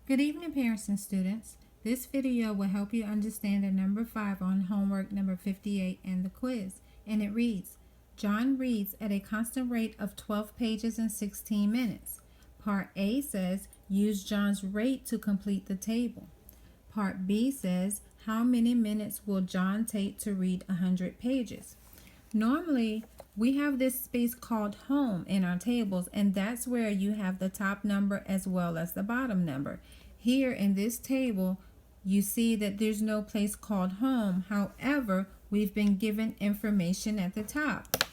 Good evening, parents and students. This video will help you understand the number 5 on homework number 58 and the quiz. And it reads, John reads at a constant rate of 12 pages in 16 minutes. Part A says, use John's rate to complete the table. Part B says, how many minutes will John take to read 100 pages? Normally, we have this space called home in our tables, and that's where you have the top number as well as the bottom number. Here in this table, you see that there's no place called home. However, we've been given information at the top.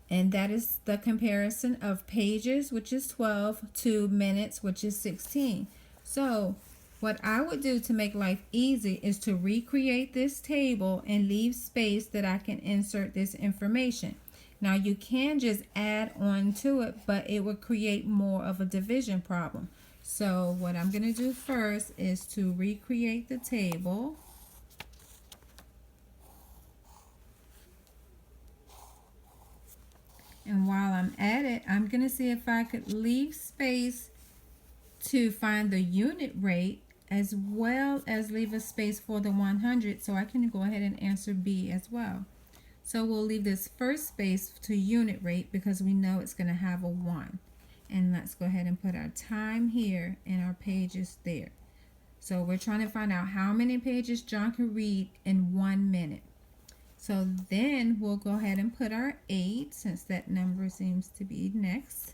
And that is the comparison of pages, which is 12, to minutes, which is 16. So what I would do to make life easy is to recreate this table and leave space that I can insert this information. Now you can just add on to it, but it would create more of a division problem. So what I'm going to do first is to recreate the table. And while I'm at it, I'm going to see if I could leave space to find the unit rate as well as leave a space for the 100, so I can go ahead and answer B as well. So we'll leave this first space to unit rate because we know it's going to have a 1. And let's go ahead and put our time here and our pages there. So we're trying to find out how many pages John can read in 1 minute. So then we'll go ahead and put our 8, since that number seems to be next.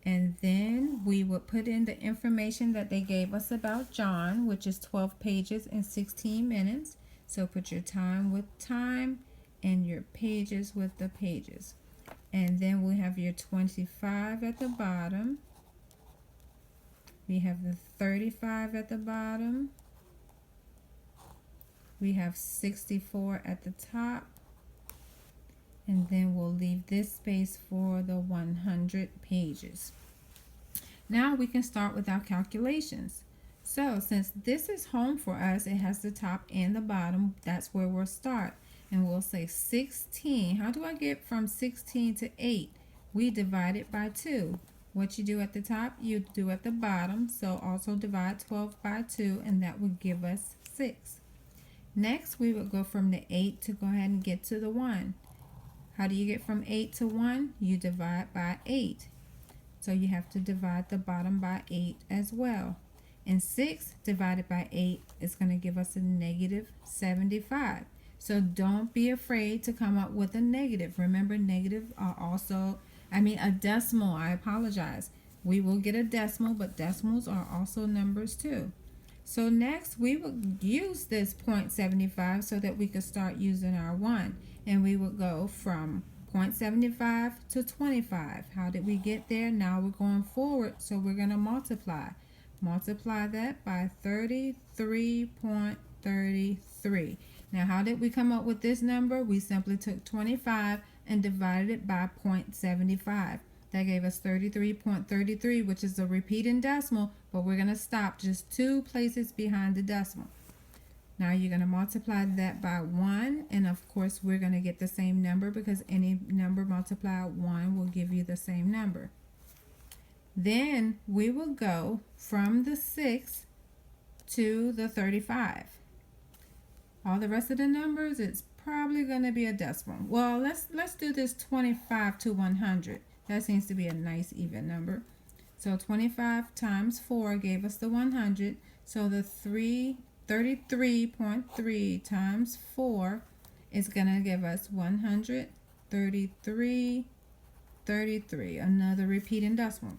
And then we would put in the information that they gave us about John, which is 12 pages and 16 minutes. So put your time with time and your pages with the pages. And then we have your 25 at the bottom. We have the 35 at the bottom. We have 64 at the top. And then we'll leave this space for the 100 pages. Now we can start with our calculations. So since this is home for us, it has the top and the bottom. That's where we'll start. And we'll say 16. How do I get from 16 to 8? We divide it by 2. What you do at the top, you do at the bottom. So also divide 12 by 2, and that would give us 6. Next, we would go from the 8 to go ahead and get to the 1. How do you get from 8 to 1? You divide by 8. So you have to divide the bottom by 8 as well. And 6 divided by 8 is going to give us a negative 75. So don't be afraid to come up with a negative. Remember, negatives are also, a decimal. I apologize. We will get a decimal, but decimals are also numbers too. So next, we would use this 0.75 so that we could start using our 1. And we would go from 0.75 to 25. How did we get there? Now we're going forward, so we're going to multiply. Multiply that by 33.33. Now, how did we come up with this number? We simply took 25 and divided it by 0.75. That gave us 33.33, which is a repeating decimal, but we're going to stop just 2 places behind the decimal. Now you're going to multiply that by 1, and of course we're going to get the same number because any number multiplied 1 will give you the same number. Then we will go from the 6 to the 35. All the rest of the numbers, it's probably going to be a decimal. Well, let's do this 25 to 100. That seems to be a nice even number. So 25 times 4 gave us the 100. So the 33.3 times 4 is going to give us 133.33, another repeating decimal.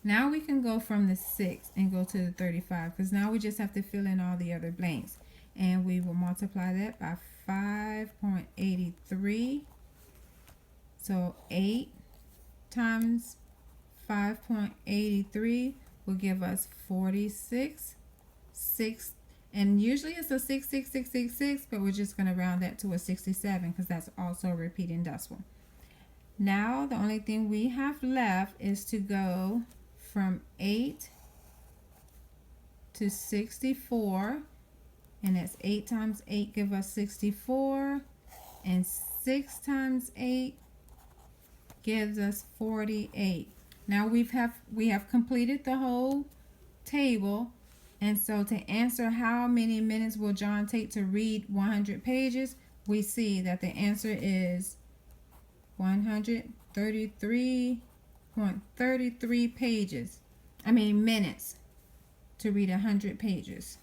Now we can go from the 6 and go to the 35 because now we just have to fill in all the other blanks. And we will multiply that by 5.83. So 8 times 5.83 will give us 46. 6, and usually it's a 66666, but we're just going to round that to a 67 because that's also a repeating decimal. Now the only thing we have left is to go from 8 to 64, and that's 8 times 8 give us 64, and 6 times 8 gives us 48. Now we have completed the whole table. And so to answer how many minutes will John take to read 100 pages, we see that the answer is 133.33 minutes to read 100 pages.